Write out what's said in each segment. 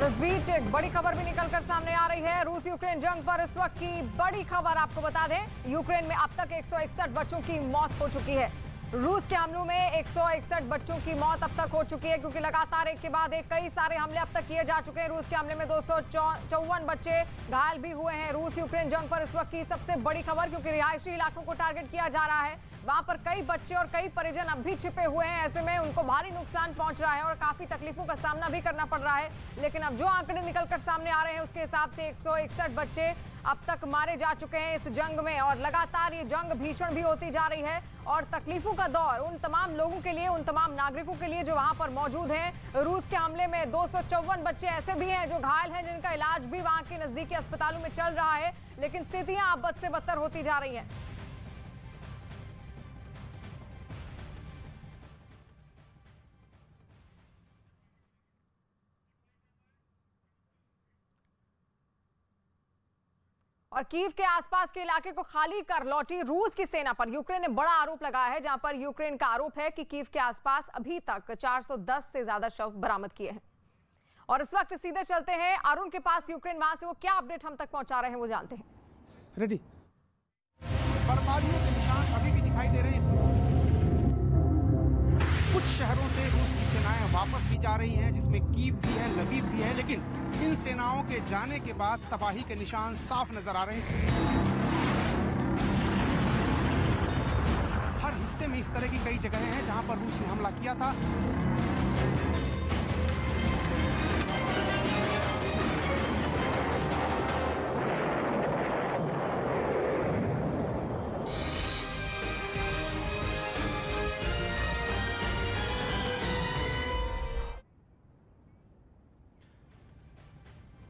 और इस बीच एक बड़ी खबर भी निकलकर सामने आ रही है। रूस यूक्रेन जंग पर इस वक्त की बड़ी खबर आपको बता दें, यूक्रेन में अब तक 161 बच्चों की मौत हो चुकी है। रूस के हमलों में 161 बच्चों की मौत अब तक हो चुकी है, क्योंकि लगातार एक के बाद एक कई सारे हमले अब तक किए जा चुके हैं। रूस के हमले में 254 बच्चे घायल भी हुए हैं। रूस यूक्रेन जंग पर इस वक्त की सबसे बड़ी खबर, क्योंकि रिहायशी इलाकों को टारगेट किया जा रहा है। वहां पर कई बच्चे और कई परिजन अब भी छिपे हुए हैं। ऐसे में उनको भारी नुकसान पहुंच रहा है और काफी तकलीफों का सामना भी करना पड़ रहा है। लेकिन अब जो आंकड़े निकलकर सामने आ रहे हैं उसके हिसाब से 161 बच्चे अब तक मारे जा चुके हैं इस जंग में। और लगातार ये जंग भीषण भी होती जा रही है और तकलीफों का दौर उन तमाम लोगों के लिए, उन तमाम नागरिकों के लिए जो वहां पर मौजूद हैं। रूस के हमले में 254 बच्चे ऐसे भी हैं जो घायल हैं, जिनका इलाज भी वहां के नजदीकी अस्पतालों में चल रहा है। लेकिन स्थितियां अब बद से बदतर होती जा रही हैं। और कीव के आसपास के इलाके को खाली कर लौटी रूस की सेना पर यूक्रेन ने बड़ा आरोप लगाया है, जहां पर यूक्रेन का आरोप है कि कीव के आसपास अभी तक 410 से ज्यादा शव बरामद किए हैं। और इस वक्त सीधे चलते हैं अरुण के पास यूक्रेन, वहां से वो क्या अपडेट हम तक पहुंचा रहे हैं वो जानते हैं। रेडी। बर्बादियों के निशान अभी भी दिखाई दे रहे हैं। कुछ शहरों से रूस की सेनाएं वापस भी जा रही हैं, जिसमें कीव भी है, लवीव भी है, लेकिन इन सेनाओं के जाने के बाद तबाही के निशान साफ नजर आ रहे हैं। हर हिस्से में इस तरह की कई जगहें हैं जहां पर रूस ने हमला किया था।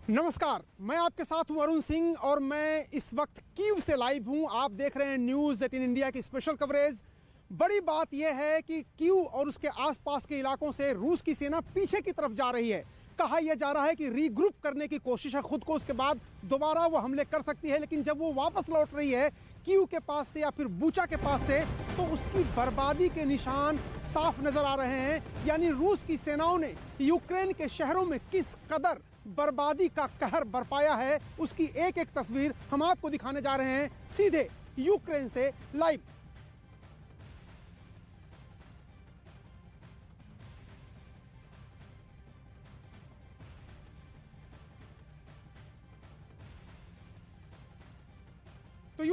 नमस्कार, मैं आपके साथ हूं अरुण सिंह और मैं इस वक्त कीव से लाइव हूं। आप देख रहे हैं न्यूज़ 18 इंडिया की स्पेशल कवरेज। बड़ी बात यह है कि कीव और उसके आसपास के इलाकों से रूस की सेना पीछे की तरफ जा रही है। कहा यह जा रहा है कि रीग्रुप करने की कोशिश है खुद को, उसके बाद दोबारा वो हमले कर सकती है। लेकिन जब वो वापस लौट रही है कीव के पास से या फिर बुचा के पास से, तो उसकी बर्बादी के निशान साफ नजर आ रहे हैं। यानी रूस की सेनाओं ने यूक्रेन के शहरों में किस कदर बर्बादी का कहर बरपाया है, उसकी एक एक तस्वीर हम आपको दिखाने जा रहे हैं सीधे यूक्रेन से लाइव। तो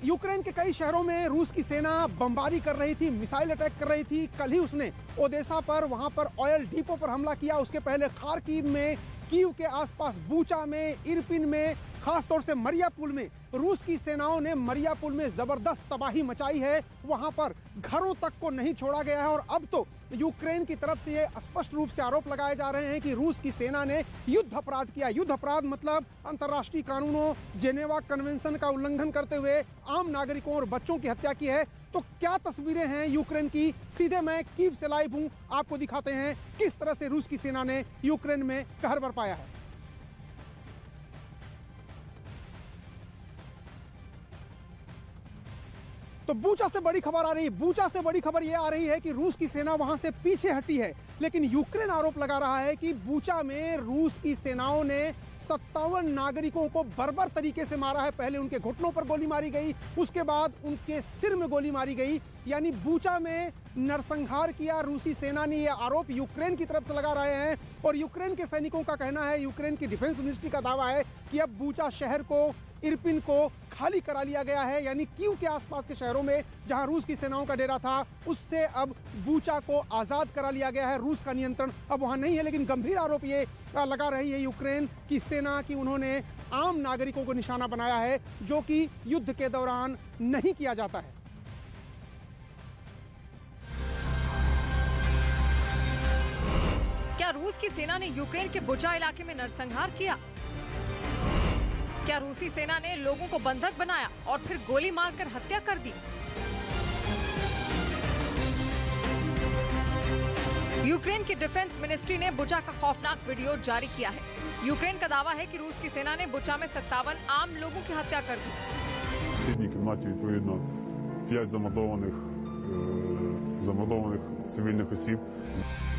यूक्रेन के कई शहरों में रूस की सेना बमबारी कर रही थी, मिसाइल अटैक कर रही थी। कल ही उसने ओदेसा पर, वहां पर ऑयल डिपो पर हमला किया। उसके पहले खार्किव में, कीव के आसपास बूचा में, इरपिन में, खासतौर से मरियापुल में रूस की सेनाओं ने मरियापुल में जबरदस्त तबाही मचाई है। वहां पर घरों तक को नहीं छोड़ा गया है। और अब तो यूक्रेन की तरफ से ये स्पष्ट रूप से आरोप लगाए जा रहे हैं कि रूस की सेना ने युद्ध अपराध किया। युद्ध अपराध मतलब अंतर्राष्ट्रीय कानूनों, जेनेवा कन्वेंशन का उल्लंघन करते हुए आम नागरिकों और बच्चों की हत्या की है। तो क्या तस्वीरें हैं यूक्रेन की, सीधे मैं कीव से लाइव हूं, आपको दिखाते हैं किस तरह से रूस की सेना ने यूक्रेन में कहर बरपाया है। तो बूचा से बड़ी खबर आ रही है। बूचा से बड़ी खबर यह आ रही है कि रूस की सेना वहां से पीछे हटी है। लेकिन यूक्रेन आरोप लगा रहा है कि बूचा में रूस की सेनाओं ने 57 नागरिकों को बर्बर तरीके से मारा है। पहले उनके घुटनों पर गोली मारी गई, उसके बाद उनके सिर में गोली मारी गई। यानी बूचा में नरसंहार किया रूसी सेना ने, यह आरोप यूक्रेन की तरफ से लगा रहे हैं। और यूक्रेन के सैनिकों का कहना है, यूक्रेन की डिफेंस मिनिस्ट्री का दावा है कि अब बूचा शहर को, इरपिन को खाली करा लिया गया है। यानी कीव के आसपास के शहरों में जहां रूस की सेनाओं का डेरा था, उससे अब बूचा को आजाद करा लिया गया है। रूस का नियंत्रण अब वहां नहीं है। लेकिन गंभीर आरोप ये लगा रही है यूक्रेन की सेना कि उन्होंने आम नागरिकों को निशाना बनाया है, जो कि युद्ध के दौरान नहीं किया जाता है। क्या रूस की सेना ने यूक्रेन के बुचा इलाके में नरसंहार किया? क्या रूसी सेना ने लोगों को बंधक बनाया और फिर गोली मारकर हत्या कर दी? यूक्रेन की डिफेंस मिनिस्ट्री ने बुचा का खौफनाक वीडियो जारी किया है। यूक्रेन का दावा है कि रूस की सेना ने बुचा में 57 आम लोगों की हत्या कर दी। В сусідній кімнаті, відповідно, 5 замордованих цивільних осіб.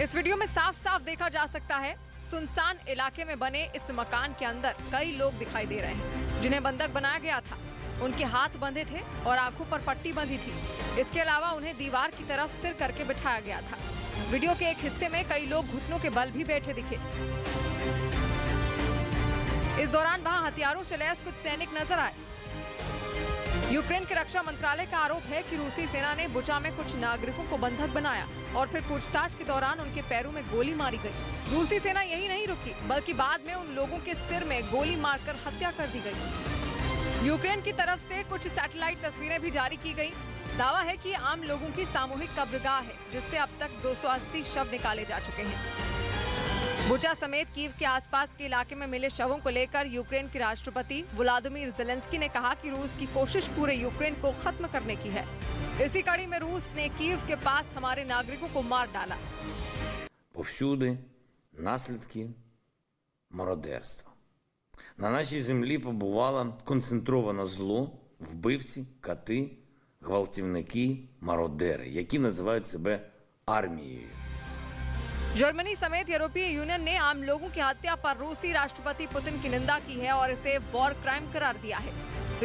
इस वीडियो में साफ साफ देखा जा सकता है सुनसान इलाके में बने इस मकान के अंदर कई लोग दिखाई दे रहे हैं जिन्हें बंधक बनाया गया था। उनके हाथ बंधे थे और आंखों पर पट्टी बंधी थी। इसके अलावा उन्हें दीवार की तरफ सिर करके बिठाया गया था। वीडियो के एक हिस्से में कई लोग घुटनों के बल भी बैठे दिखे। इस दौरान वहां हथियारों से लैस कुछ सैनिक नजर आए। यूक्रेन के रक्षा मंत्रालय का आरोप है कि रूसी सेना ने बुचा में कुछ नागरिकों को बंधक बनाया और फिर पूछताछ के दौरान उनके पैरों में गोली मारी गई। रूसी सेना यही नहीं रुकी, बल्कि बाद में उन लोगों के सिर में गोली मारकर हत्या कर दी गई। यूक्रेन की तरफ से कुछ सैटेलाइट तस्वीरें भी जारी की गई। दावा है कि आम लोगों की सामूहिक कब्रगाह है, जिससे अब तक 280 शव निकाले जा चुके हैं। बुचा समेत कीव के आसपास के इलाके में मिले शवों को लेकर यूक्रेन के राष्ट्रपति व्लादिमीर ज़ेलेंस्की ने कहा कि रूस की कोशिश पूरे यूक्रेन को खत्म करने की है। इसी कड़ी में रूस ने कीव के पास हमारे नागरिकों को मार डाला। Повсюди наслідки мародерства. На нашій землі побувало концентроване зло, вбивці, кати, гвалтівники, мародери, які називають себе армією. जर्मनी समेत यूरोपीय यूनियन ने आम लोगों की हत्या पर रूसी राष्ट्रपति पुतिन की निंदा की है और इसे वॉर क्राइम करार दिया है।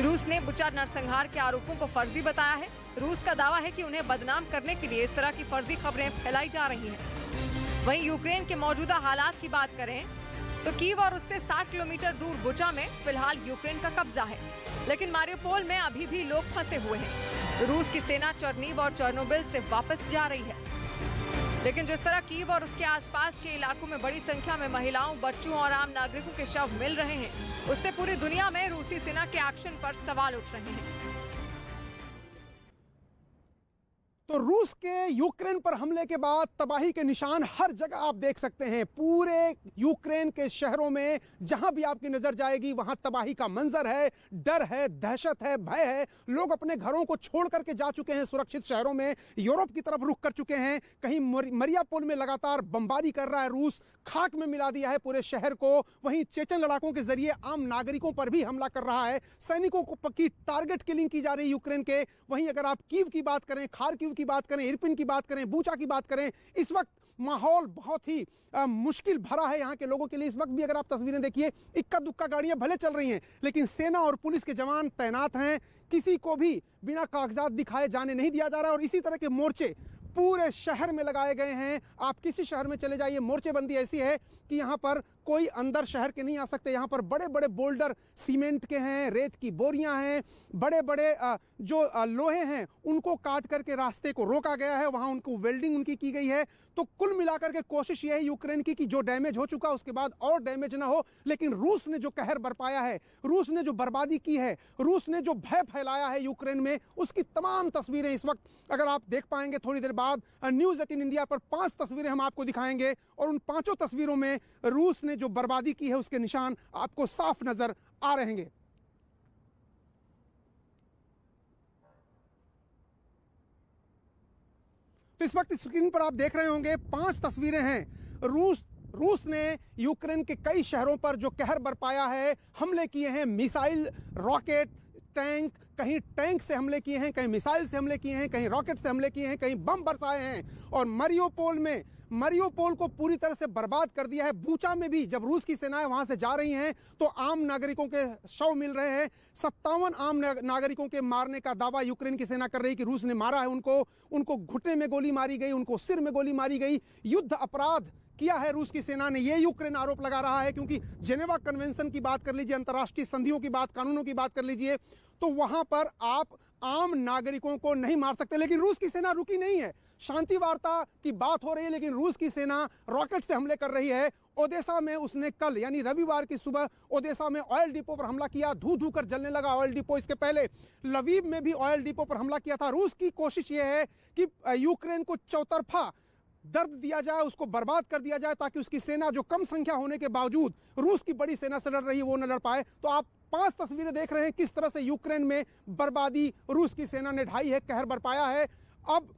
रूस ने बुचा नरसंहार के आरोपों को फर्जी बताया है। रूस का दावा है कि उन्हें बदनाम करने के लिए इस तरह की फर्जी खबरें फैलाई जा रही हैं। वहीं यूक्रेन के मौजूदा हालात की बात करें तो कीव और उससे 60 किलोमीटर दूर बुचा में फिलहाल यूक्रेन का कब्जा है, लेकिन मारियोपोल में अभी भी लोग फंसे हुए हैं। रूस की सेना चर्नीव और चर्नोबिल से वापस जा रही है, लेकिन जिस तरह कीव और उसके आसपास के इलाकों में बड़ी संख्या में महिलाओं, बच्चों और आम नागरिकों के शव मिल रहे हैं, उससे पूरी दुनिया में रूसी सेना के एक्शन पर सवाल उठ रहे हैं। तो रूस के यूक्रेन पर हमले के बाद तबाही के निशान हर जगह आप देख सकते हैं। पूरे यूक्रेन के शहरों में जहां भी आपकी नजर जाएगी वहां तबाही का मंजर है, डर है, दहशत है, भय है। लोग अपने घरों को छोड़ करके जा चुके हैं सुरक्षित शहरों में, यूरोप की तरफ रुख कर चुके हैं। कहीं मरियापोल में लगातार बमबारी कर रहा है रूस, खाक में मिला दिया है पूरे शहर को। वहीं चेचन लड़ाकों के जरिए आम नागरिकों पर भी हमला कर रहा है। सैनिकों को की टारगेट किलिंग की जा रही है यूक्रेन के। वहीं अगर आप कीव की बात करें, खार्किव की बात करें, इरपिन की बात करें, बूचा की बात करें, इस वक्त माहौल बहुत ही मुश्किल भरा है यहाँ के लोगों के लिए। इस वक्त भी अगर आप तस्वीरें देखिए, इक्का दुक्का गाड़ियां भले चल रही हैं, लेकिन सेना और पुलिस के जवान तैनात हैं। किसी को भी बिना कागजात दिखाए जाने नहीं दिया जा रहा है। और इसी तरह के मोर्चे पूरे शहर में लगाए गए हैं। आप किसी शहर में चले जाइए, मोर्चेबंदी ऐसी है कि यहाँ पर कोई अंदर शहर के नहीं आ सकते। यहाँ पर बड़े बड़े बोल्डर सीमेंट के हैं, रेत की बोरियां हैं, बड़े बड़े जो लोहे हैं उनको काट करके रास्ते को रोका गया है। वहाँ उनको वेल्डिंग उनकी की गई है। तो कुल मिलाकर के कोशिश यह है यूक्रेन की कि जो डैमेज हो चुका उसके बाद और डैमेज ना हो। लेकिन रूस ने जो कहर बरपाया है, रूस ने जो बर्बादी की है, रूस ने जो भय फैलाया है यूक्रेन में, उसकी तमाम तस्वीरें इस वक्त अगर आप देख पाएंगे थोड़ी देर बाद न्यूज़ 18 इंडिया पर 5 तस्वीरें हम आपको दिखाएंगे और उन 5 तस्वीरों में रूस ने जो बर्बादी की है उसके निशान आपको साफ नजर आ रहेंगे। तो इस वक्त स्क्रीन पर आप देख रहे होंगे 5 तस्वीरें हैं। रूस ने यूक्रेन के कई शहरों पर जो कहर बरपाया है, हमले किए हैं, मिसाइल, रॉकेट, टैंक, कहीं टैंक से हमले किए हैं, कहीं मिसाइल से हमले किए हैं, कहीं रॉकेट से हमले किए हैं, कहीं बम बरसाए हैं। और मरियोपोल को पूरी तरह से बर्बाद कर दिया है। बूचा में भी जब रूस की सेनाएं वहां से जा रही हैं तो आम नागरिकों के शव मिल रहे हैं। 57 आम नागरिकों के मारने का दावा यूक्रेन की सेना कर रही है कि रूस ने मारा है उनको घुटने में गोली मारी गई, उनको सिर में गोली मारी गई। युद्ध अपराध किया है रूस की सेना ने, ये यूक्रेन आरोप लगा रहा है। क्योंकि जेनेवा कन्वेंशन की बात कर लीजिए, अंतर्राष्ट्रीय संधियों की बात, कानूनों की बात कर लीजिए, तो वहां पर आप आम नागरिकों को नहीं मार सकते। लेकिन रूस की सेना रुकी नहीं है। शांति वार्ता की बात हो रही है, लेकिन रूस की सेना रॉकेट से हमले कर रही है। ओदेसा में उसने कल यानी रविवार की सुबह ओदेसा में ऑयल डिपो पर हमला किया, धू कर जलने लगा ऑयल डिपो। इसके पहले लवीव में भी ऑयल डिपो पर हमला किया था। रूस की कोशिश यह है कि यूक्रेन को चौतरफा दर्द दिया जाए, उसको बर्बाद कर दिया जाए, ताकि उसकी सेना जो कम संख्या होने के बावजूद रूस की बड़ी सेना से लड़ रही है वो न लड़ पाए। तो आप 5 तस्वीरें देख रहे हैं किस तरह से यूक्रेन में बर्बादी रूस की सेना ने ढाई है, कहर बरपाया है। अब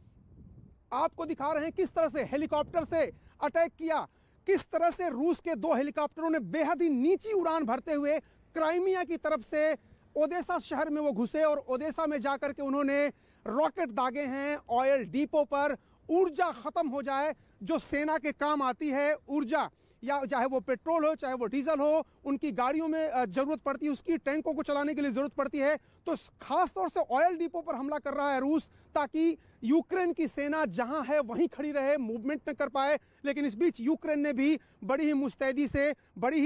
आपको दिखा रहे हैं किस तरह से हेलीकॉप्टर से अटैक किया, किस तरह से रूस के 2 हेलीकॉप्टरों ने बेहद ही नीची उड़ान भरते हुए क्राइमिया की तरफ से ओदेसा शहर में वो घुसे और ओदेसा में जाकर के उन्होंने रॉकेट दागे हैं ऑयल डिपो पर। ऊर्जा खत्म हो जाए जो सेना के काम आती है, ऊर्जा, या चाहे वो पेट्रोल हो, चाहे वो डीजल हो, उनकी गाड़ियों में जरूरत पड़ती है, उसकी टैंकों को चलाने के लिए जरूरत पड़ती है। तो खास तौर से ऑयल डिपो पर हमला कर रहा है रूस, ताकि यूक्रेन की सेना जहां है वहीं खड़ी रहे, मूवमेंट न कर पाए। लेकिन इस बीच यूक्रेन ने भी बड़ी ही मुस्तैदी से, बड़ी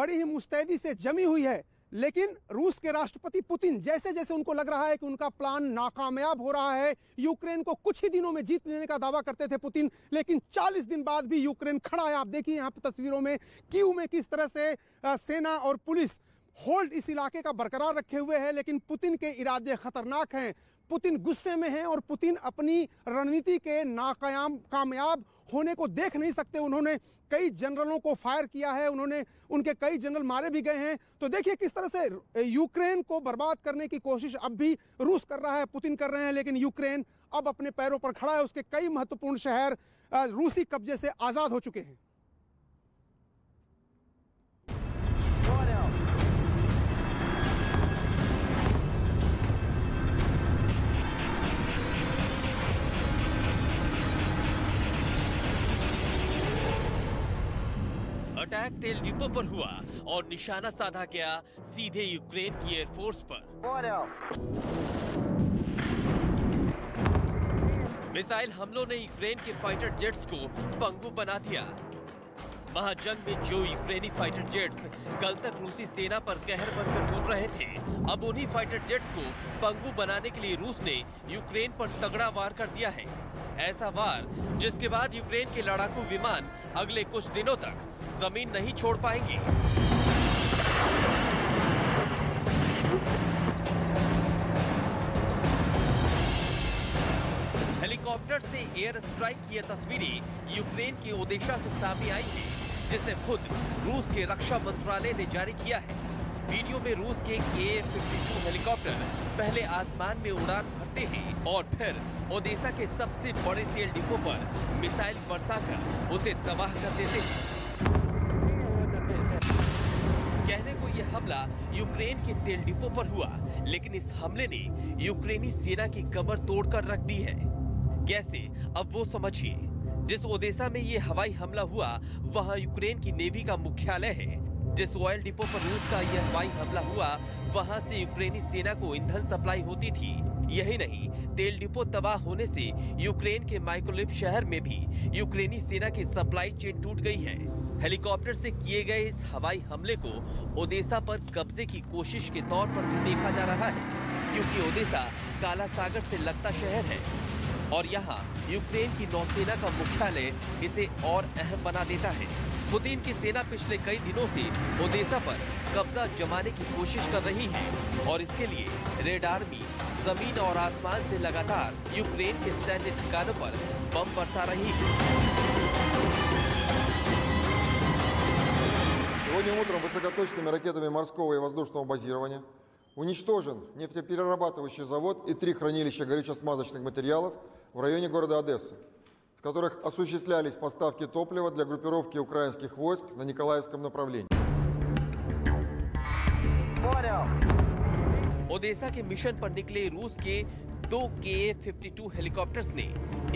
ही मुस्तैदी से जमी हुई है। लेकिन रूस के राष्ट्रपति पुतिन, जैसे जैसे उनको लग रहा है कि उनका प्लान नाकामयाब हो रहा है, यूक्रेन को कुछ ही दिनों में जीत लेने का दावा करते थे पुतिन, लेकिन 40 दिन बाद भी यूक्रेन खड़ा है। आप देखिए यहाँ पे तस्वीरों में कीव में किस तरह से सेना और पुलिस होल्ड इस इलाके का बरकरार रखे हुए है। लेकिन पुतिन के इरादे खतरनाक हैं, पुतिन गुस्से में हैं और पुतिन अपनी रणनीति के कामयाब होने को देख नहीं सकते। उन्होंने कई जनरलों को फायर किया है, उनके कई जनरल मारे भी गए हैं। तो देखिए किस तरह से यूक्रेन को बर्बाद करने की कोशिश अब भी रूस कर रहा है, पुतिन कर रहे हैं। लेकिन यूक्रेन अब अपने पैरों पर खड़ा है, उसके कई महत्वपूर्ण शहर रूसी कब्जे से आजाद हो चुके हैं। अटैक तेल डिपो पर हुआ और निशाना साधा गया सीधे यूक्रेन की एयरफोर्स पर। मिसाइल हमलों ने यूक्रेन के फाइटर जेट्स को पंगु बना दिया। महाजंग में जो यूक्रेनी फाइटर जेट्स कल तक रूसी सेना पर कहर बनकर टूट रहे थे, अब उन्हीं फाइटर जेट्स को पंगु बनाने के लिए रूस ने यूक्रेन पर तगड़ा वार कर दिया है। ऐसा वार जिसके बाद यूक्रेन के लड़ाकू विमान अगले कुछ दिनों तक जमीन नहीं छोड़ पाएंगे। हेलीकॉप्टर से एयर स्ट्राइक की यह तस्वीरें यूक्रेन के ओदेशा से सामने आई है, जिसे खुद रूस के रक्षा मंत्रालय ने जारी किया है। वीडियो में रूस के Ka-52 हेलीकॉप्टर पहले आसमान में उड़ान भरते हैं और फिर ओदेशा के सबसे बड़े तेल डिपो पर मिसाइल बरसाकर उसे तबाह कर देते हैं। कहने को यह हमला यूक्रेन के तेल डिपो पर हुआ, लेकिन इस हमले ने यूक्रेनी सेना की कमर तोड़कर रख दी है। कैसे, अब वो समझिए। जिस ओदेशा में ये हवाई हमला हुआ, वहां यूक्रेन की नेवी का मुख्यालय है। जिस ऑयल डिपो पर रूस का यह हवाई हमला हुआ, वहां से यूक्रेनी सेना को ईंधन सप्लाई होती थी। यही नहीं, तेल डिपो तबाह होने से यूक्रेन के माइकोलिव शहर में भी यूक्रेनी सेना की सप्लाई चेन टूट गई है। हेलीकॉप्टर से किए गए इस हवाई हमले को ओदेशा पर कब्जे की कोशिश के तौर पर भी देखा जा रहा है, क्योंकि ओदेशा काला सागर से लगता शहर है और यहाँ यूक्रेन की नौसेना का मुख्यालय इसे और अहम बना देता है। पुतिन की सेना पिछले कई दिनों से ओदेशा पर कब्जा जमाने की कोशिश कर रही है और इसके लिए रेड आर्मी जमीन और आसमान से लगातार यूक्रेन के सैन्य ठिकानों पर बम बरसा रही है। Сегодня утром высокоточными ракетами морского и воздушного базирования уничтожен нефтеперерабатывающий завод и 3 хранилища горюче-смазочных материалов в районе города Одессы, в которых осуществлялись поставки топлива для группировки украинских войск на Николаевском направлении. ओदेशा के मिशन पर निकले रूस के 2 Ka-52 हेलीकॉप्टर्स ने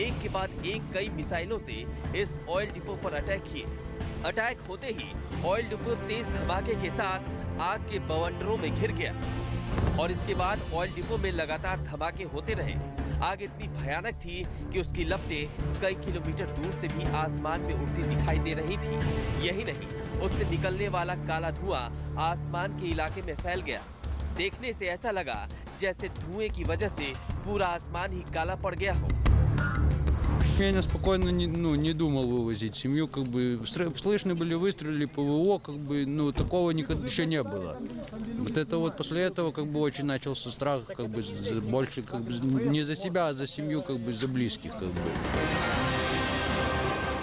एक के बाद एक कई मिसाइलों से इस ऑयल डिपो पर अटैक किए। अटैक होते ही ऑयल डिपो तेज धमाके के साथ आग के बवंडरों में घिर गया और इसके बाद ऑयल डिपो में लगातार धमाके होते रहे। आग इतनी भयानक थी कि उसकी लपटें कई किलोमीटर दूर से भी आसमान में उड़ती दिखाई दे रही थी। यही नहीं, उससे निकलने वाला काला धुआं आसमान के इलाके में फैल गया। देखने से ऐसा लगा जैसे धुएं की वजह से पूरा आसमान ही काला पड़ गया हो। Я спокойно не думал вывозить семью, как бы слышны были выстрелы, ПВО, как бы, такого никогда еще не было. Вот это вот после этого как бы очень начался страх, как бы больше как бы не за себя, а за семью, как бы за близких, как бы.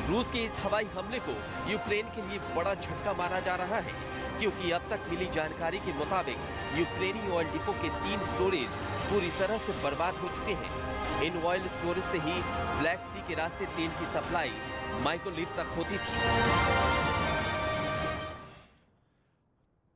रूस के इस हवाई हमले को यूक्रेन के लिए बड़ा झटका माना जा रहा है, क्योंकि अब तक मिली जानकारी के मुताबिक यूक्रेनी ऑयल डिपो के 3 स्टोरेज पूरी तरह से बर्बाद हो चुके हैं। इन ऑयल स्टोरेज से ही ब्लैक सी के रास्ते तेल की सप्लाई माइकोलिव तक होती थी।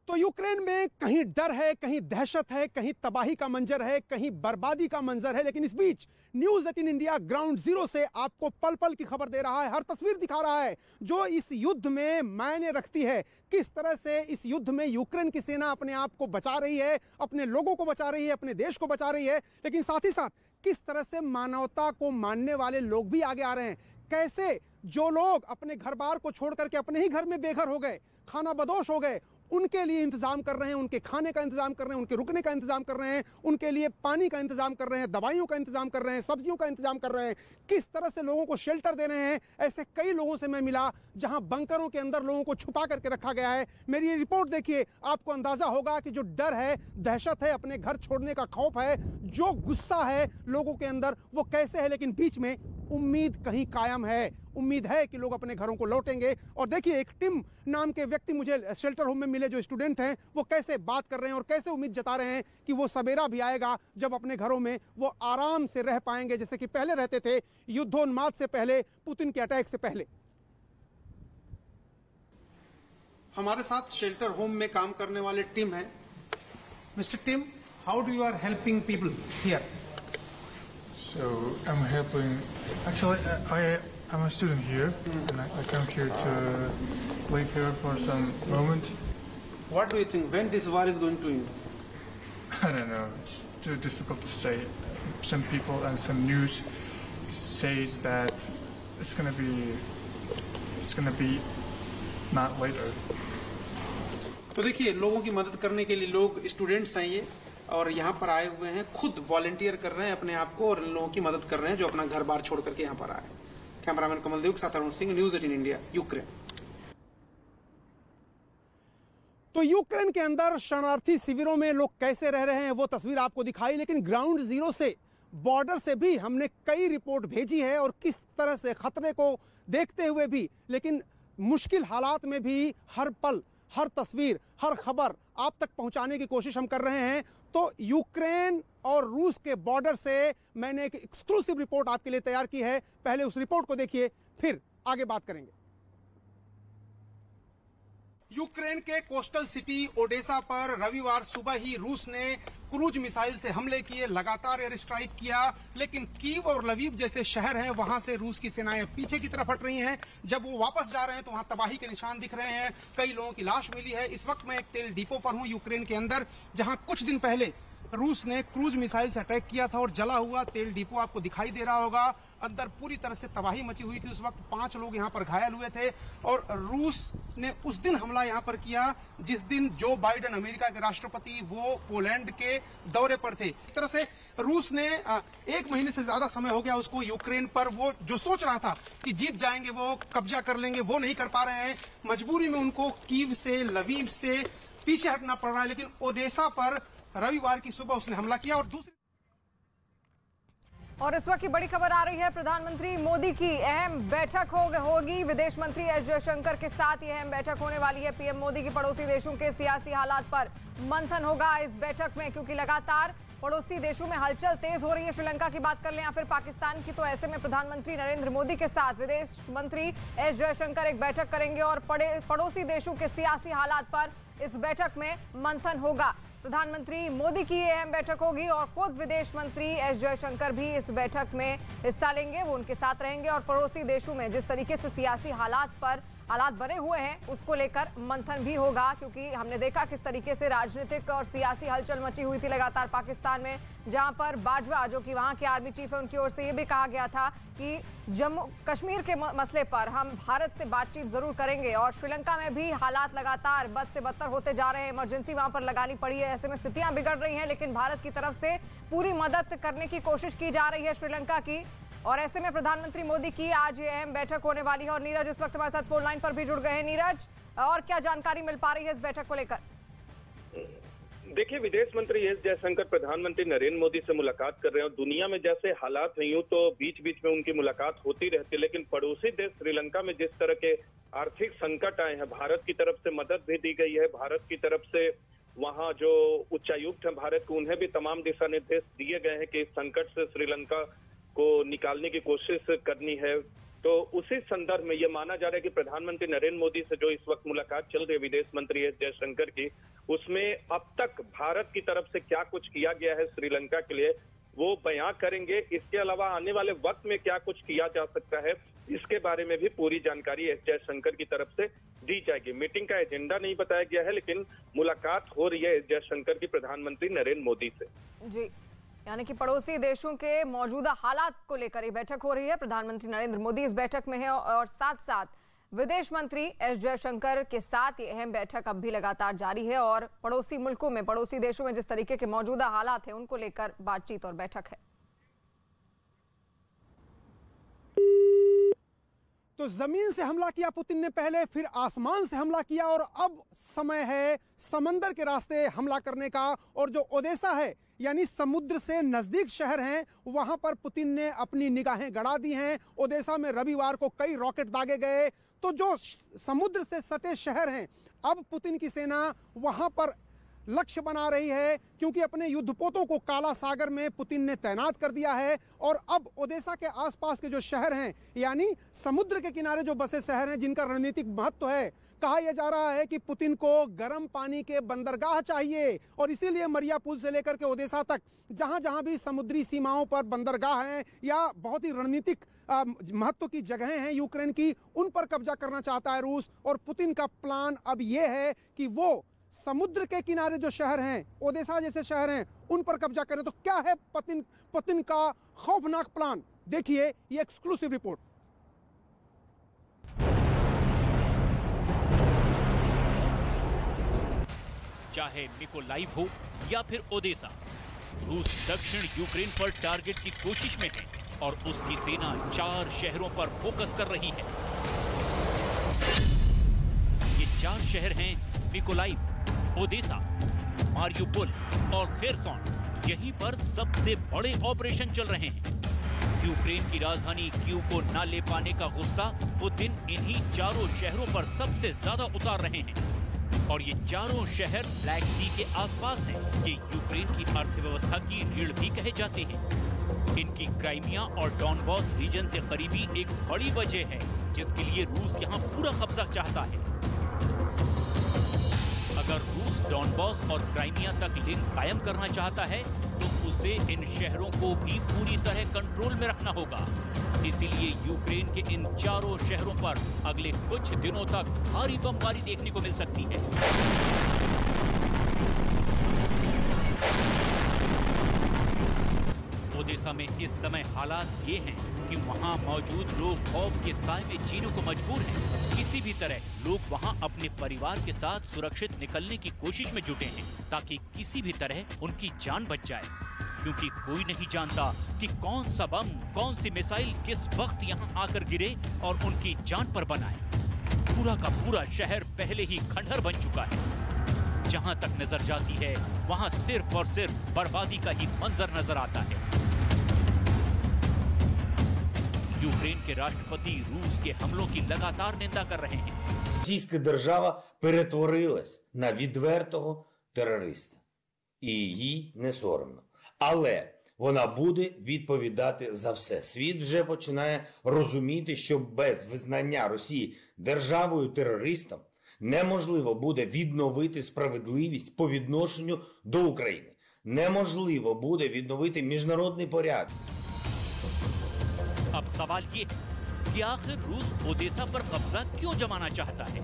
तो यूक्रेन में कहीं डर है, कहीं दहशत है, कहीं तबाही का मंजर है, कहीं बर्बादी का मंजर है। लेकिन इस बीच न्यूज़ 18 इंडिया ग्राउंड जीरो से आपको पल पल की खबर दे रहा है, हर तस्वीर दिखा रहा है जो इस युद्ध में मायने रखती है। किस तरह से इस युद्ध में यूक्रेन की सेना अपने आप को बचा रही है, अपने लोगों को बचा रही है, अपने देश को बचा रही है, लेकिन साथ ही साथ किस तरह से मानवता को मानने वाले लोग भी आगे आ रहे हैं। कैसे जो लोग अपने घर बार को छोड़ करके अपने ही घर में बेघर हो गए, खाना बदोश हो गए, उनके लिए इंतजाम कर रहे हैं, उनके खाने का इंतजाम कर रहे हैं, उनके रुकने का इंतजाम कर रहे हैं, उनके लिए पानी का इंतजाम कर रहे हैं, दवाइयों का इंतजाम कर रहे हैं, सब्जियों का इंतजाम कर रहे हैं। किस तरह से लोगों को शेल्टर दे रहे हैं। ऐसे कई लोगों से मैं मिला जहां बंकरों के अंदर लोगों को छुपा करके रखा गया है। मेरी ये रिपोर्ट देखिए, आपको अंदाजा होगा कि जो डर है, दहशत है, अपने घर छोड़ने का खौफ है, जो गुस्सा है लोगों के अंदर, वो कैसे है, लेकिन बीच में उम्मीद कहीं कायम है। उम्मीद है कि लोग अपने घरों को लौटेंगे। और देखिए, एक टिम नाम के व्यक्ति मुझे शेल्टर होम में मिले, जो स्टूडेंट हैं, वो कैसे बात कर रहे हैं और कैसे उम्मीद जता रहे हैं कि वो सवेरा भी आएगा जब अपने घरों में वो आराम से रह पाएंगे, जैसे कि पहले रहते थे, युद्धोन्माद से पहले, पुतिन के अटैक से पहले। हमारे साथ शेल्टर होम में काम करने वाले टिम है। Mister Tim, how do you are helping people here? So I'm helping. Actually, I'm a student here, and I come here to live here for some moment. What do you think? When this war is going to end? I don't know. It's too difficult to say. Some people and some news says that it's gonna be not later. तो देखिए, लोगों की मदद करने के लिए लोग students हैं ये, और यहाँ पर आए हुए हैं, खुद वॉलंटियर कर रहे हैं अपने आप को और इन लोगों की मदद कर रहे हैं जो अपना घर बार छोड़ करके यहाँ पर आए। कैमरामैन कमल देव के साथ Arun Singh, news 18 India, Ukraine. तो यूक्रेन के अंदर शरणार्थी शिविरों में लोग कैसे रह रहे हैं वो तस्वीर आपको दिखाई, लेकिन ग्राउंड जीरो से, बॉर्डर से भी हमने कई रिपोर्ट भेजी है और किस तरह से खतरे को देखते हुए भी, लेकिन मुश्किल हालात में भी हर पल, हर तस्वीर, हर खबर आप तक पहुंचाने की कोशिश हम कर रहे हैं। तो यूक्रेन और रूस के बॉर्डर से मैंने एक एक्सक्लूसिव रिपोर्ट आपके लिए तैयार की है। पहले उस रिपोर्ट को देखिए, फिर आगे बात करेंगे। यूक्रेन के कोस्टल सिटी ओडेसा पर रविवार सुबह ही रूस ने क्रूज मिसाइल से हमले किए, लगातार एयर स्ट्राइक किया, लेकिन कीव और लवीव जैसे शहर हैं, वहां से रूस की सेनाएं पीछे की तरफ हट रही हैं। जब वो वापस जा रहे हैं तो वहां तबाही के निशान दिख रहे हैं, कई लोगों की लाश मिली है। इस वक्त मैं एक तेल डिपो पर हूं यूक्रेन के अंदर, जहां कुछ दिन पहले रूस ने क्रूज मिसाइल से अटैक किया था और जला हुआ तेल डिपो आपको दिखाई दे रहा होगा। अंदर पूरी तरह से तबाही मची हुई थी। उस वक्त 5 लोग यहाँ पर घायल हुए थे और रूस ने उस दिन हमला यहाँ पर किया जिस दिन जो बाइडेन, अमेरिका के राष्ट्रपति, वो पोलैंड के दौरे पर थे। इस तरह से रूस ने 1 महीने से ज्यादा समय हो गया उसको यूक्रेन पर, वो जो सोच रहा था कि जीत जाएंगे, वो कब्जा कर लेंगे, वो नहीं कर पा रहे हैं। मजबूरी में उनको कीव से, लवीव से पीछे हटना पड़ रहा है। लेकिन ओडेसा पर रविवार की सुबह उसने हमला किया। और इस वक्त की बड़ी खबर आ रही है, प्रधानमंत्री मोदी की अहम बैठक होगी विदेश मंत्री एस जयशंकर के साथ। ये अहम बैठक होने वाली है। पीएम मोदी की पड़ोसी देशों के सियासी हालात पर मंथन होगा इस बैठक में, क्योंकि लगातार पड़ोसी देशों में हलचल तेज हो रही है। श्रीलंका की बात कर लें या फिर पाकिस्तान की, तो ऐसे में प्रधानमंत्री नरेंद्र मोदी के साथ विदेश मंत्री एस जयशंकर एक बैठक करेंगे और पड़ोसी देशों के सियासी हालात पर इस बैठक में मंथन होगा। प्रधानमंत्री मोदी की अहम बैठक होगी और खुद विदेश मंत्री एस जयशंकर भी इस बैठक में हिस्सा लेंगे, वो उनके साथ रहेंगे और पड़ोसी देशों में जिस तरीके से सियासी हालात बने हुए हैं उसको लेकर मंथन भी होगा। क्योंकि हमने देखा किस तरीके से राजनीतिक और सियासी हलचल मची हुई थी लगातार पाकिस्तान में, जहां पर बाजवा, जो कि वहां के आर्मी चीफ है, उनकी ओर से ये भी कहा गया था कि जम्मू कश्मीर के मसले पर हम भारत से बातचीत जरूर करेंगे। और श्रीलंका में भी हालात लगातार बद से बदतर होते जा रहे हैं, इमरजेंसी वहां पर लगानी पड़ी है, ऐसे में स्थितियां बिगड़ रही हैं, लेकिन भारत की तरफ से पूरी मदद करने की कोशिश की जा रही है श्रीलंका की। और ऐसे में प्रधानमंत्री मोदी की आज ये अहम बैठक होने वाली है। और नीरज इस वक्त हमारे साथ फोन लाइन पर भी जुड़ गए हैं। नीरज, और क्या जानकारी मिल पा रही है इस बैठक को लेकर? देखिए, विदेश मंत्री एस जयशंकर प्रधानमंत्री नरेंद्र मोदी से मुलाकात कर रहे हैं और दुनिया में जैसे हालात हैं यूं तो बीच बीच में उनकी मुलाकात होती रहती है, लेकिन पड़ोसी देश श्रीलंका में जिस तरह के आर्थिक संकट आए हैं, भारत की तरफ से मदद भी दी गई है। भारत की तरफ से वहां जो उच्चायुक्त हैं भारत को, उन्हें भी तमाम दिशा निर्देश दिए गए हैं कि इस संकट से श्रीलंका को निकालने की कोशिश करनी है। तो उसी संदर्भ में ये माना जा रहा है कि प्रधानमंत्री नरेंद्र मोदी से जो इस वक्त मुलाकात चल रही है विदेश मंत्री एस जयशंकर की, उसमें अब तक भारत की तरफ से क्या कुछ किया गया है श्रीलंका के लिए वो बयां करेंगे। इसके अलावा आने वाले वक्त में क्या कुछ किया जा सकता है इसके बारे में भी पूरी जानकारी एस जयशंकर की तरफ से दी जाएगी। मीटिंग का एजेंडा नहीं बताया गया है, लेकिन मुलाकात हो रही है एस जयशंकर की प्रधानमंत्री नरेंद्र मोदी से। जी, यानी कि पड़ोसी देशों के मौजूदा हालात को लेकर ये बैठक हो रही है। प्रधानमंत्री नरेंद्र मोदी इस बैठक में है और साथ साथ विदेश मंत्री एस जयशंकर के साथ ये अहम बैठक अब भी लगातार जारी है और पड़ोसी मुल्कों में, पड़ोसी देशों में जिस तरीके के मौजूदा हालात हैं उनको लेकर बातचीत और बैठक है। तो जमीन से हमला किया पुतिन ने पहले, फिर आसमान से हमला किया और अब समय है समंदर के रास्ते हमला करने का। और जो ओडेसा है यानी समुद्र से नजदीक शहर हैं, वहां पर पुतिन ने अपनी निगाहें गड़ा दी हैं। ओडेसा में रविवार को कई रॉकेट दागे गए। तो जो समुद्र से सटे शहर हैं, अब पुतिन की सेना वहां पर लक्ष्य बना रही है, क्योंकि अपने युद्धपोतों को काला सागर में पुतिन ने तैनात कर दिया है। और अब ओडेसा के आसपास के जो शहर हैं, यानी समुद्र के किनारे जो बसे शहर हैं जिनका रणनीतिक महत्व है, कहा यह जा रहा है कि पुतिन को गर्म पानी के बंदरगाह चाहिए। और इसीलिए मरिया पुल से लेकर के ओडेसा तक जहां जहां भी समुद्री सीमाओं पर बंदरगाह हैं या बहुत ही रणनीतिक महत्व की जगहें हैं यूक्रेन की, उन पर कब्जा करना चाहता है रूस। और पुतिन का प्लान अब यह है कि वो समुद्र के किनारे जो शहर हैं, ओडेसा जैसे शहर हैं, उन पर कब्जा करें। तो क्या है पुतिन का खौफनाक प्लान? देखिए ये एक्सक्लूसिव रिपोर्ट। चाहे मिकोलाइव हो या फिर ओडेसा, रूस दक्षिण यूक्रेन पर टारगेट की कोशिश में है और उसकी सेना 4 शहरों पर फोकस कर रही है। ये 4 शहर हैं मिकोलाइव, ओडेसा, मारियुपोल और खेरसोन। यहीं पर सबसे बड़े ऑपरेशन चल रहे हैं। यूक्रेन की राजधानी कीव को न ले पाने का गुस्सा पुतिन इन्हीं 4 शहरों पर सबसे ज्यादा उतार रहे हैं। और ये 4 शहर ब्लैक सी के आसपास हैं। ये यूक्रेन की अर्थव्यवस्था की रीढ़ भी कहे जाते हैं। इनकी क्राइमिया और डॉनबॉस रीजन से करीबी एक बड़ी वजह है जिसके लिए रूस यहाँ पूरा कब्जा चाहता है। अगर रूस डॉनबॉस और क्राइमिया तक लिंक कायम करना चाहता है तो उसे इन शहरों को भी पूरी तरह कंट्रोल में रखना होगा। इसीलिए यूक्रेन के इन 4 शहरों पर अगले कुछ दिनों तक भारी बमबारी देखने को मिल सकती है। ओडेसा में इस समय हालात ये हैं कि वहां मौजूद लोग खौफ के साए में जीने को मजबूर हैं। किसी भी तरह लोग वहां अपने परिवार के साथ सुरक्षित निकलने की कोशिश में जुटे हैं ताकि किसी भी तरह उनकी जान बच जाए, क्योंकि कोई नहीं जानता कि कौन सा बम, कौन सी मिसाइल किस वक्त यहाँ आकर गिरे और उनकी जान पर बनाए। पूरा का पूरा शहर पहले ही खंडहर बन चुका है। जहां तक नजर जाती है वहां सिर्फ और सिर्फ बर्बादी का ही मंजर नजर आता है। यूक्रेन के राष्ट्रपति रूस के हमलों की लगातार निंदा कर रहे हैं। Російська держава перетворилась на відвертого терориста. І їй не соромно. Але вона буде відповідати за все. Світ вже починає розуміти, що без визнання Росії державою-терористом неможливо буде відновити справедливість по відношенню до України. Неможливо буде відновити міжнародний порядок. अब सवाल ये है कि आखिर रूस ओडेसा पर कब्जा क्यों जमाना चाहता है?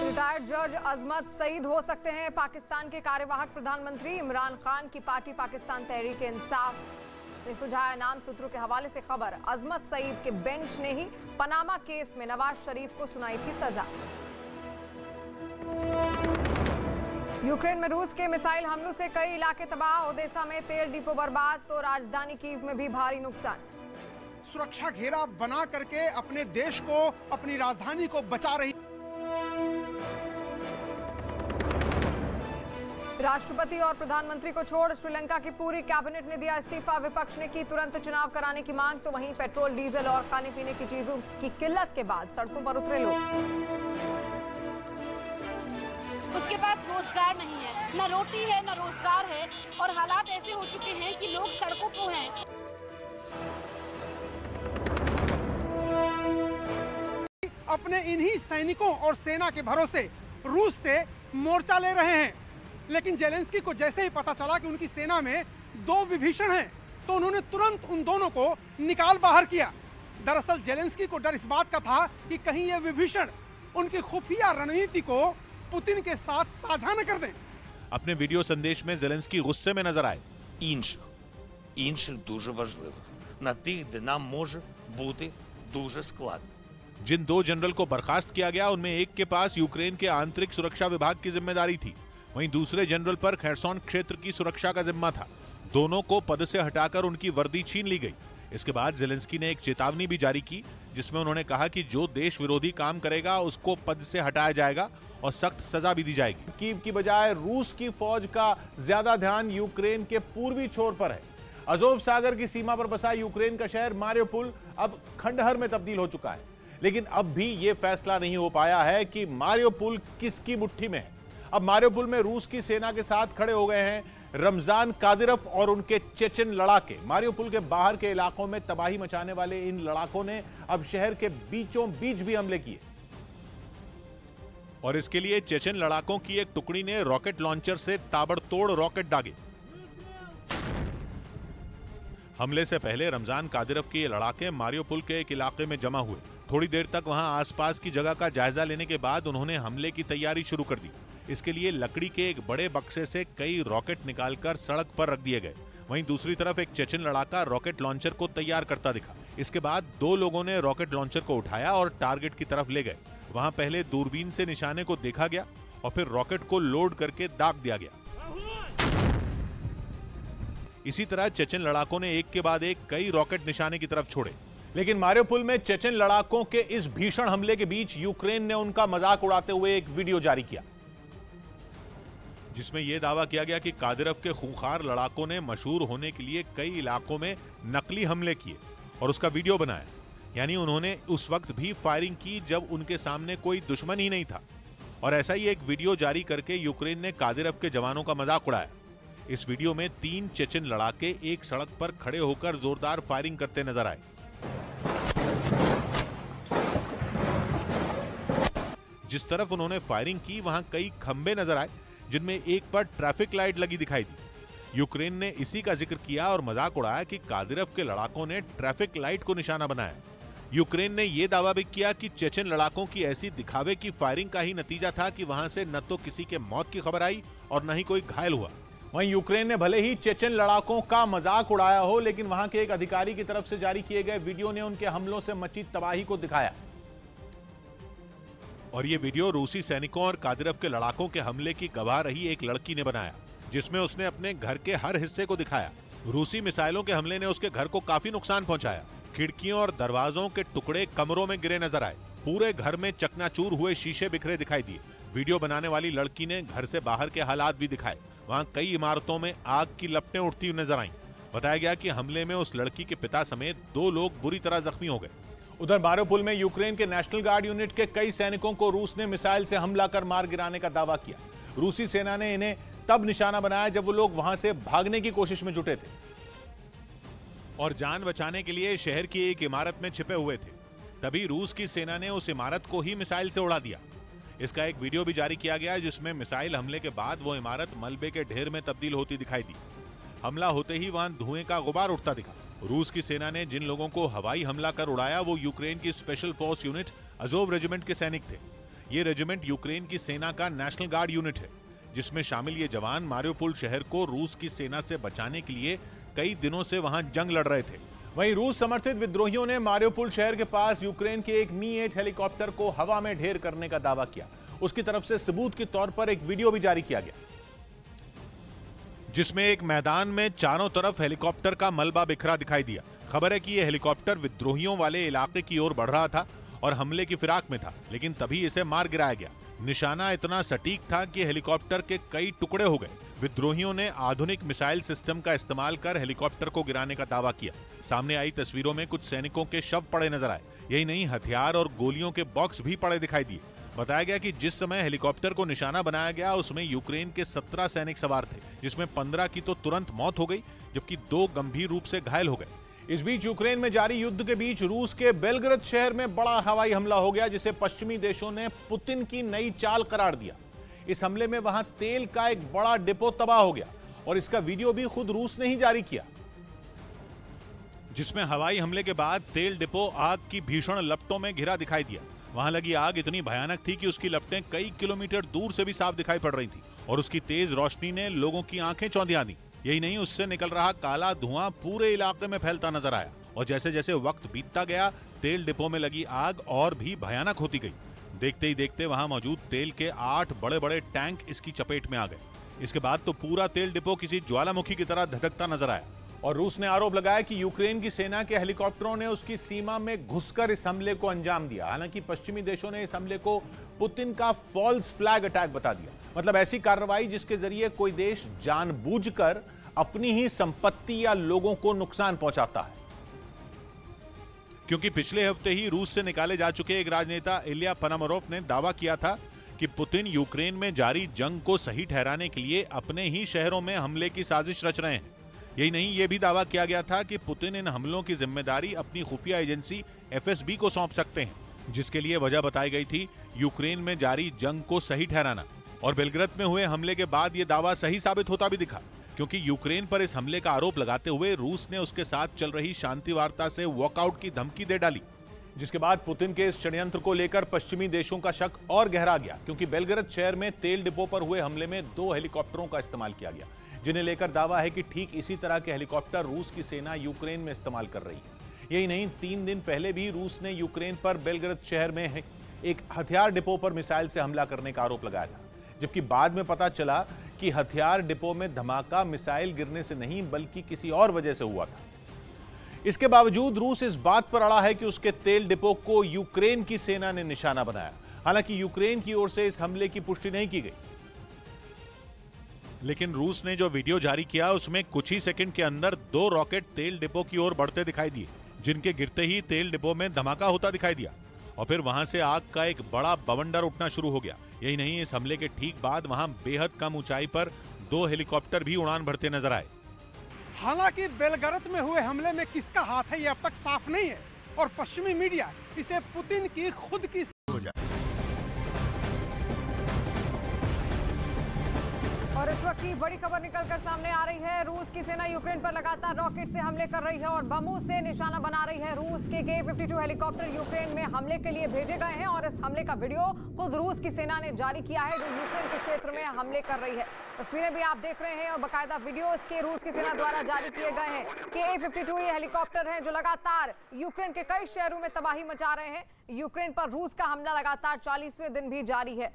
रिटायर्ड जज अजमत सईद हो सकते हैं पाकिस्तान के कार्यवाहक प्रधानमंत्री। इमरान खान की पार्टी पाकिस्तान तहरीक इंसाफ ने सुझाया नाम। सूत्रों के हवाले से खबर, अजमत सईद के बेंच ने ही पनामा केस में नवाज शरीफ को सुनाई थी सजा। यूक्रेन में रूस के मिसाइल हमलों से कई इलाके तबाह, ओडेसा में तेल डिपो बर्बाद तो राजधानी कीव में भी भारी नुकसान। सुरक्षा घेरा बना करके अपने देश को, अपनी राजधानी को बचा रही। राष्ट्रपति और प्रधानमंत्री को छोड़ श्रीलंका की पूरी कैबिनेट ने दिया इस्तीफा। विपक्ष ने की तुरंत चुनाव कराने की मांग, तो वहीं पेट्रोल, डीजल और खाने पीने की चीजों की किल्लत के बाद सड़कों पर उतरे लोग। उसके पास रोजगार नहीं है, न रोटी है न रोजगार है, और हालात ऐसे हो चुके हैं कि लोग सड़कों पर हैं। अपने इन्हीं सैनिकों और सेना के भरोसे रूस से मोर्चा ले रहे हैं। लेकिन जेलेंस्की को जैसे ही पता चला कि उनकी सेना में 2 विभीषण हैं, तो उन्होंने तुरंत उन दोनों को निकाल बाहर किया। दरअसल जेलेंस्की को डर इस बात का था कि कहीं ये विभीषण उनकी खुफिया रणनीति को पुतिन के साथ साझा न कर दें। अपने वीडियो संदेश में जेलेंस्की गुस्से में नजर आए। Інших дуже важливих. На тих, де нам може бути дуже складно. जिन 2 जनरल को बर्खास्त किया गया उनमें एक के पास यूक्रेन के आंतरिक सुरक्षा विभाग की जिम्मेदारी थी, वहीं दूसरे जनरल पर खैरसोन क्षेत्र की सुरक्षा का जिम्मा था। दोनों को पद से हटाकर उनकी वर्दी छीन ली गई। इसके बाद जेलेंस्की ने एक चेतावनी भी जारी की, जिसमें उन्होंने कहा कि जो देश विरोधी काम करेगा उसको पद से हटाया जाएगा और सख्त सजा भी दी जाएगी। कीव की बजाय रूस की फौज का ज्यादा ध्यान यूक्रेन के पूर्वी छोर पर है। अजोव सागर की सीमा पर बसा यूक्रेन का शहर मारियोपोल अब खंडहर में तब्दील हो चुका है, लेकिन अब भी यह फैसला नहीं हो पाया है कि मारियोपोल किसकी मुट्ठी में है। अब मारियोपोल में रूस की सेना के साथ खड़े हो गए हैं रमजान कादिरव और उनके चेचन लड़ाके। मारियोपोल के बाहर के इलाकों में तबाही मचाने वाले इन लड़ाकों ने अब शहर के बीचों बीच भी हमले किए, और इसके लिए चेचन लड़ाकों की एक टुकड़ी ने रॉकेट लॉन्चर से ताबड़तोड़ रॉकेट दागे। हमले से पहले रमजान कादिरव के ये लड़ाके मारियोपोल के एक इलाके में जमा हुए। थोड़ी देर तक वहां आसपास की जगह का जायजा लेने के बाद उन्होंने हमले की तैयारी शुरू कर दी। इसके लिए लकड़ी के एक बड़े बक्से से कई रॉकेट निकालकर सड़क पर रख दिए गए। वहीं दूसरी तरफ एक चेचन लड़ाका रॉकेट लॉन्चर को तैयार करता दिखा। इसके बाद 2 लोगों ने रॉकेट लॉन्चर को उठाया और टारगेट की तरफ ले गए। वहां पहले दूरबीन से निशाने को देखा गया और फिर रॉकेट को लोड करके दाग दिया गया। इसी तरह चेचन लड़ाकों ने एक के बाद एक कई रॉकेट निशाने की तरफ छोड़े। लेकिन मारियोपोल में चेचन लड़ाकों के इस भीषण हमले के बीच यूक्रेन ने उनका मजाक उड़ाते हुए एक वीडियो जारी किया, जिसमें यह दावा किया गया कि कादिरव के खूंखार लड़ाकों ने मशहूर होने के लिए कई इलाकों में नकली हमले किए और उसका वीडियो बनाया। यानी उन्होंने उस वक्त भी फायरिंग की जब उनके सामने कोई दुश्मन ही नहीं था। और ऐसा ही एक वीडियो जारी करके यूक्रेन ने कादिरव के जवानों का मजाक उड़ाया। इस वीडियो में 3 चेचन लड़ाके एक सड़क पर खड़े होकर जोरदार फायरिंग करते नजर आए। जिस तरफ उन्होंने फायरिंग की वहां कई खंबे नजर आए, जिनमें एक पर ट्रैफिक लाइट लगी दिखाई दी। यूक्रेन ने इसी का जिक्र किया और मजाक उड़ाया कि कादिरव के लड़ाकों ने ट्रैफिक लाइट को निशाना बनाया। यूक्रेन ने यह दावा भी किया कि चेचन लड़ाकों की ऐसी दिखावे की फायरिंग का ही नतीजा था कि वहां से न तो किसी के मौत की खबर आई और न ही कोई घायल हुआ। वहीं यूक्रेन ने भले ही चेचन लड़ाकों का मजाक उड़ाया हो, लेकिन वहां के एक अधिकारी की तरफ से जारी किए गए वीडियो ने उनके हमलों से मची तबाही को दिखाया। और ये वीडियो रूसी सैनिकों और कादिरव के लड़ाकों के हमले की गवाह रही एक लड़की ने बनाया, जिसमें उसने अपने घर के हर हिस्से को दिखाया। रूसी मिसाइलों के हमले ने उसके घर को काफी नुकसान पहुंचाया। खिड़कियों और दरवाजों के टुकड़े कमरों में गिरे नजर आए। पूरे घर में चकनाचूर हुए शीशे बिखरे दिखाई दिए। वीडियो बनाने वाली लड़की ने घर से बाहर के हालात भी दिखाए। वहां कई इमारतों में आग की लपटें उठती हुई नजर आईं। बताया गया कि हमले में उस लड़की के पिता समेत 2 लोग बुरी तरह जख्मी हो गए। उधर मारियोपोल में यूक्रेन के नेशनल गार्ड यूनिट के कई सैनिकों को रूस ने मिसाइल से हमला कर मार गिराने का दावा किया। रूसी सेना ने इन्हें तब निशाना बनाया जब वो लोग वहां से भागने की कोशिश में जुटे थे और जान बचाने के लिए शहर की एक इमारत में छिपे हुए थे। तभी रूस की सेना ने उस इमारत को ही मिसाइल से उड़ा दिया। इसका एक वीडियो भी जारी किया गया, जिसमें मिसाइल हमले के बाद वो इमारत मलबे के ढेर में तब्दील होती दिखाई दी। हमला होते ही वहां धुएं का गुबार उठता दिखा। रूस की सेना ने जिन लोगों को हवाई हमला कर उड़ाया वो यूक्रेन की special force unit Azov regiment के सैनिक थे। ये रेजिमेंट यूक्रेन की सेना का नेशनल गार्ड यूनिट है, जिसमें शामिल ये जवान मारियोपोल शहर को रूस की सेना से बचाने के लिए कई दिनों से वहां जंग लड़ रहे थे। वहीं रूस समर्थित विद्रोहियों ने मारियोपोल शहर के पास यूक्रेन के एक मी-8 हेलीकॉप्टर को हवा में ढेर करने का दावा किया। उसकी तरफ से सबूत के तौर पर एक वीडियो भी जारी किया गया, जिसमें एक मैदान में चारों तरफ हेलीकॉप्टर का मलबा बिखरा दिखाई दिया। खबर है कि यह हेलीकॉप्टर विद्रोहियों वाले इलाके की ओर बढ़ रहा था और हमले की फिराक में था, लेकिन तभी इसे मार गिराया गया। निशाना इतना सटीक था कि हेलीकॉप्टर के कई टुकड़े हो गए। विद्रोहियों ने आधुनिक मिसाइल सिस्टम का इस्तेमाल कर हेलीकॉप्टर को गिराने का दावा किया। सामने आई तस्वीरों में कुछ सैनिकों के शव पड़े नजर आए। यही नहीं, हथियार और गोलियों के बॉक्स भी पड़े दिखाई दिए। बताया गया कि जिस समय हेलीकॉप्टर को निशाना बनाया गया उसमें यूक्रेन के 17 सैनिक सवार थे, जिसमें 15 की तो तुरंत मौत हो गई, जबकि 2 गंभीर रूप से घायल हो गए। इस बीच यूक्रेन में जारी युद्ध के बीच रूस के बेलग्रेद शहर में बड़ा हवाई हमला हो गया, जिसे पश्चिमी देशों ने पुतिन की नई चाल करार दिया। इस हमले में वहां तेल का एक बड़ा डिपो तबाह हो गया और इसका वीडियो भी खुद रूस ने ही जारी किया, जिसमें हवाई हमले के बाद तेल डिपो आग की भीषण लपटों में घिरा दिखाई दिया। वहां लगी आग इतनी भयानक थी कि उसकी लपटें कई किलोमीटर दूर से भी साफ दिखाई पड़ रही थी और उसकी तेज रोशनी ने लोगों की आंखें चौंधिया दी। यही नहीं, उससे निकल रहा काला धुआं पूरे इलाके में फैलता नजर आया और जैसे जैसे वक्त बीतता गया तेल डिपो में लगी आग और भी भयानक होती गई। देखते ही देखते वहां मौजूद तेल के 8 बड़े बड़े टैंक इसकी चपेट में आ गए। इसके बाद तो पूरा तेल डिपो किसी ज्वालामुखी की तरह धधकता नजर आया और रूस ने आरोप लगाया कि यूक्रेन की सेना के हेलीकॉप्टरों ने उसकी सीमा में घुसकर इस हमले को अंजाम दिया। हालांकि पश्चिमी देशों ने इस हमले को पुतिन का फॉल्स फ्लैग अटैक बता दिया, मतलब ऐसी कार्रवाई जिसके जरिए कोई देश जानबूझकर अपनी ही संपत्ति या लोगों को नुकसान पहुंचाता है। क्योंकि पिछले हफ्ते ही रूस से निकाले जा चुके एक राजनेता इलिया पनामरोव ने दावा किया था कि पुतिन यूक्रेन में जारी जंग को सही ठहराने के लिए अपने ही शहरों में हमले की साजिश रच रहे हैं। यही नहीं, यह भी दावा किया गया था कि पुतिन इन हमलों की जिम्मेदारी अपनी खुफिया एजेंसी FSB को सौंप सकते हैं, जिसके लिए वजह बताई गई थी यूक्रेन में जारी जंग को सही ठहराना। और बेलग्रेद में हुए हमले के बाद यह दावा सही साबित होता भी दिखा, क्योंकि यूक्रेन पर इस हमले का आरोप लगाते हुए रूस ने उसके साथ चल रही शांति वार्ता से वॉकआउट की धमकी दे डाली, जिसके बाद पुतिन के इस षड्यंत्र को लेकर पश्चिमी देशों का शक और गहरा गया। क्योंकि बेलग्रेद शहर में तेल डिपो पर हुए हमले में 2 हेलीकॉप्टरों का इस्तेमाल किया गया, जिन्हें लेकर दावा है कि ठीक इसी तरह के हेलीकॉप्टर रूस की सेना यूक्रेन में इस्तेमाल कर रही है। यही नहीं, 3 दिन पहले भी रूस ने यूक्रेन पर बेलग्रेद शहर में एक हथियार डिपो पर मिसाइल से हमला करने का आरोप लगाया था, जबकि बाद में पता चला कि हथियार डिपो में धमाका मिसाइल गिरने से नहीं बल्कि किसी और वजह से हुआ था। इसके बावजूद रूस इस बात पर अड़ा है कि उसके तेल डिपो को यूक्रेन की सेना ने निशाना बनाया। हालांकि यूक्रेन की ओर से इस हमले की पुष्टि नहीं की गई, लेकिन रूस ने जो वीडियो जारी किया उसमें कुछ ही सेकंड के अंदर 2 रॉकेट तेल डिपो की ओर बढ़ते दिखाई दिए, जिनके गिरते ही तेल डिपो में धमाका होता दिखाई दिया और फिर वहां से आग का एक बड़ा बवंडर उठना शुरू हो गया। यही नहीं, इस हमले के ठीक बाद वहां बेहद कम ऊंचाई पर 2 हेलीकॉप्टर भी उड़ान भरते नजर आए। हालांकि बेलग्रेद में हुए हमले में किसका हाथ है ये अब तक साफ नहीं है और पश्चिमी मीडिया इसे पुतिन की खुद की और इस वक्त की बड़ी खबर निकलकर सामने आ रही है। रूस की सेना यूक्रेन पर लगातार रॉकेट से हमले कर रही है और बमों से निशाना बना रही है। रूस के K-52 हेलीकॉप्टर यूक्रेन में हमले के लिए भेजे गए हैं और इस हमले का वीडियो खुद रूस की सेना ने जारी किया है, जो यूक्रेन के क्षेत्र में हमले कर रही है। तस्वीरें भी आप देख रहे हैं और बाकायदा वीडियोस के रूस की सेना द्वारा जारी किए गए हैं। K-52 ये हेलीकॉप्टर हैं जो लगातार यूक्रेन के कई शहरों में तबाही मचा रहे हैं। यूक्रेन पर रूस का हमला लगातार 40वें दिन भी जारी है।